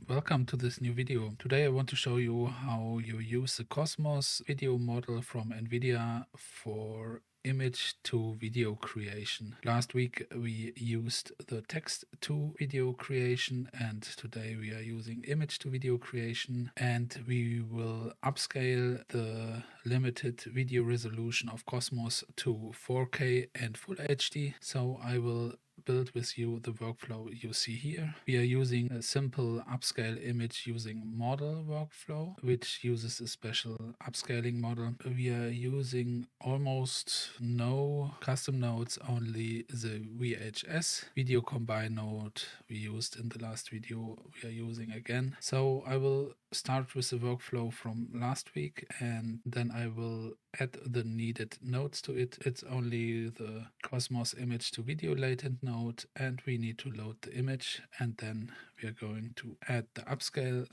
welcome to this new video. Today I want to show you how you use the Cosmos video model from NVIDIA for image to video creation. Last week we used the text to video creation, and today we are using image to video creation, and we will upscale the limited video resolution of Cosmos to 4K and Full HD. So I will build with you the workflow you see here. We are using a simple upscale image using model workflow, which uses a special upscaling model. We are using almost no custom nodes, only the VHS video combine node we used in the last video we are using again. So I will start with the workflow from last week, and then I will add the needed nodes to it. It's only the Cosmos image to video latent node, and we need to load the image, and then we are going to add the upscale,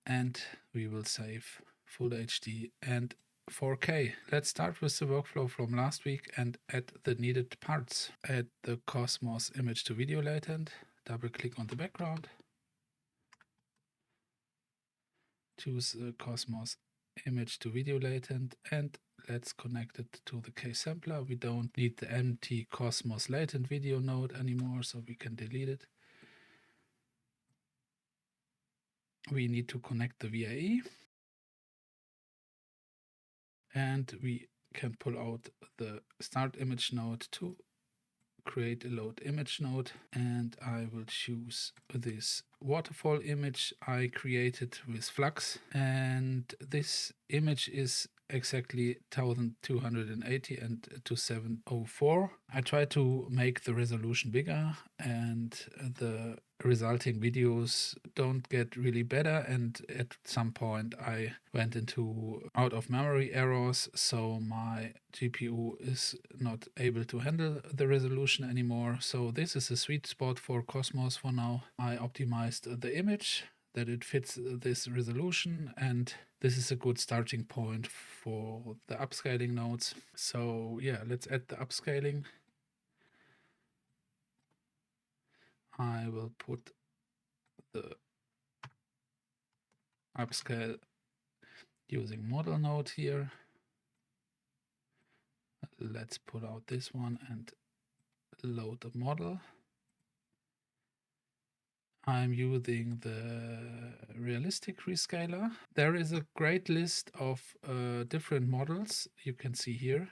and we will save Full HD and 4K. Let's start with the workflow from last week and add the needed parts. Add the Cosmos image to video latent, double click on the background, choose the Cosmos image to video latent, and let's connect it to the case sampler. We don't need the empty Cosmos latent video node anymore, so we can delete it. We need to connect the VAE, and we can pull out the start image node to create a load image node, and I will choose this waterfall image I created with Flux, and this image is exactly 1280 and 2704. I try to make the resolution bigger, and the resulting videos don't get really better, and at some point I went into out of memory errors, so my GPU is not able to handle the resolution anymore. So this is a sweet spot for Cosmos for now. I optimized the image that it fits this resolution, and this is a good starting point for the upscaling nodes. So yeah, let's add the upscaling. I will put the upscale using model node here. Let's pull out this one and load the model. I'm using the realistic rescaler. There is a great list of different models you can see here.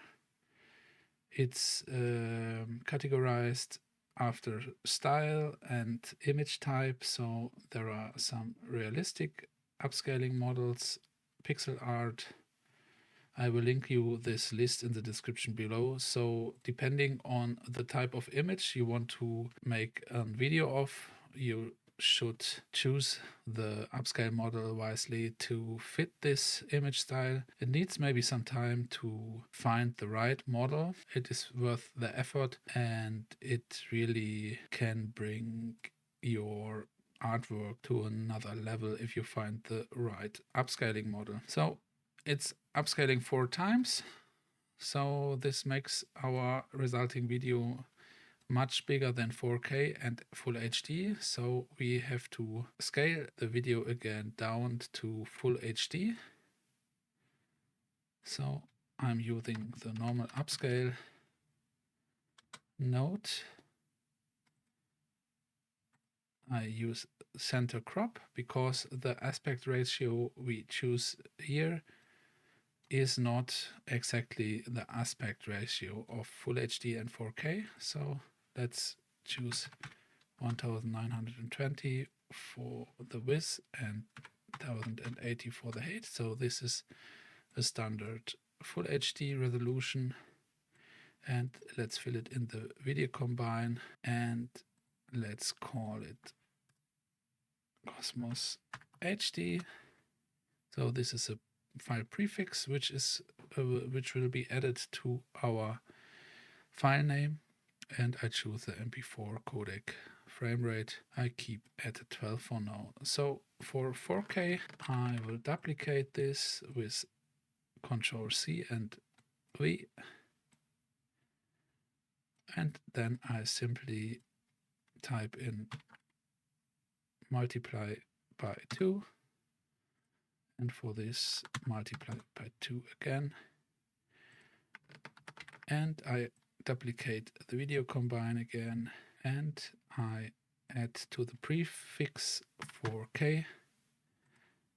It's categorized after style and image type. So there are some realistic upscaling models, pixel art. I will link you this list in the description below. So depending on the type of image you want to make a video of, you should choose the upscale model wisely to fit this image style. It needs maybe some time to find the right model. It is worth the effort, and it really can bring your artwork to another level if you find the right upscaling model. So it's upscaling 4 times. So this makes our resulting video much bigger than 4K and Full HD. So we have to scale the video again down to Full HD. So I'm using the normal upscale node. I use center crop because the aspect ratio we choose here is not exactly the aspect ratio of Full HD and 4K. So let's choose 1920 for the width and 1080 for the height. So this is a standard Full HD resolution, and let's fill it in the video combine, and let's call it Cosmos HD. So this is a file prefix which will be added to our file name, and I choose the MP4 codec frame rate. I keep at 12 for now. So for 4K I will duplicate this with Ctrl C and V, and then I simply type in multiply by 2. And for this, multiply by 2 again. And I duplicate the video combine again. And I add to the prefix 4K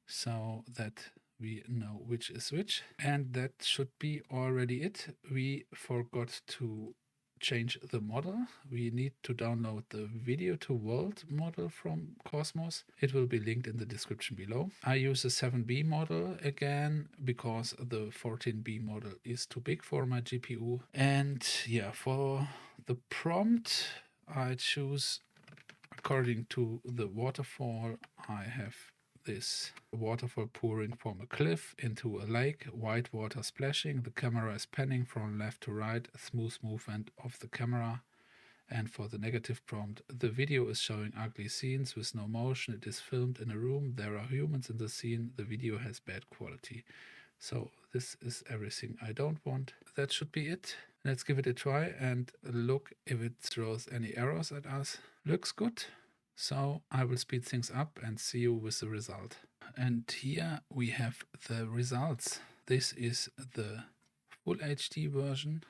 so that we know which is which. And that should be already it. We forgot to change the model. We need to download the video to world model from Cosmos. It will be linked in the description below. I use a 7B model again because the 14B model is too big for my GPU. And yeah, for the prompt, I choose according to the waterfall. I have this waterfall pouring from a cliff into a lake, white water splashing, the camera is panning from left to right, smooth movement of the camera. And for the negative prompt, the video is showing ugly scenes with no motion, it is filmed in a room, there are humans in the scene, the video has bad quality. So this is everything I don't want. That should be it. Let's give it a try and look if it throws any errors at us. Looks good. So I will speed things up and see you with the result. And here we have the results. This is the Full HD version.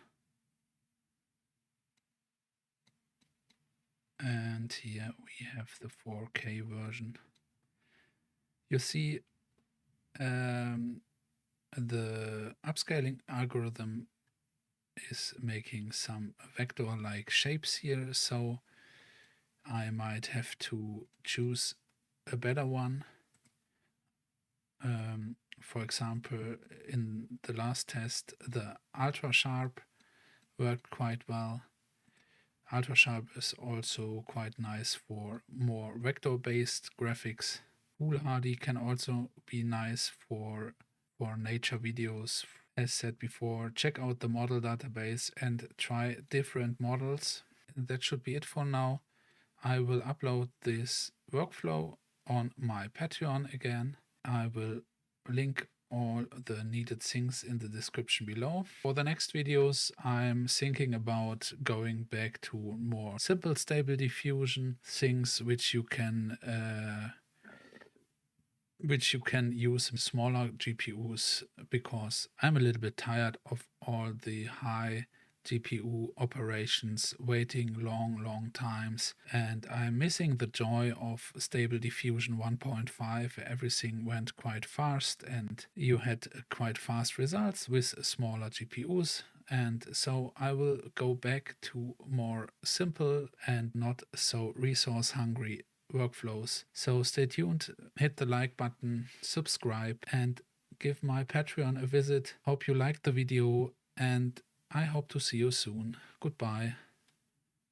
And here we have the 4K version. You see the upscaling algorithm is making some vector-like shapes here, so I might have to choose a better one. For example, in the last test, the ultra sharp worked quite well. Ultra sharp is also quite nice for more vector-based graphics. FullHD can also be nice for nature videos. As said before, check out the model database and try different models. That should be it for now. I will upload this workflow on my Patreon again. I will link all the needed things in the description below. For the next videos, I'm thinking about going back to more simple stable diffusion things which you can use smaller GPUs, because I'm a little bit tired of all the high GPU operations waiting long times, and I'm missing the joy of stable diffusion 1.5 where everything went quite fast and you had quite fast results with smaller GPUs. And so I will go back to more simple and not so resource hungry workflows. So stay tuned, hit the like button, subscribe, and give my Patreon a visit. Hope you liked the video, and I hope to see you soon. Goodbye.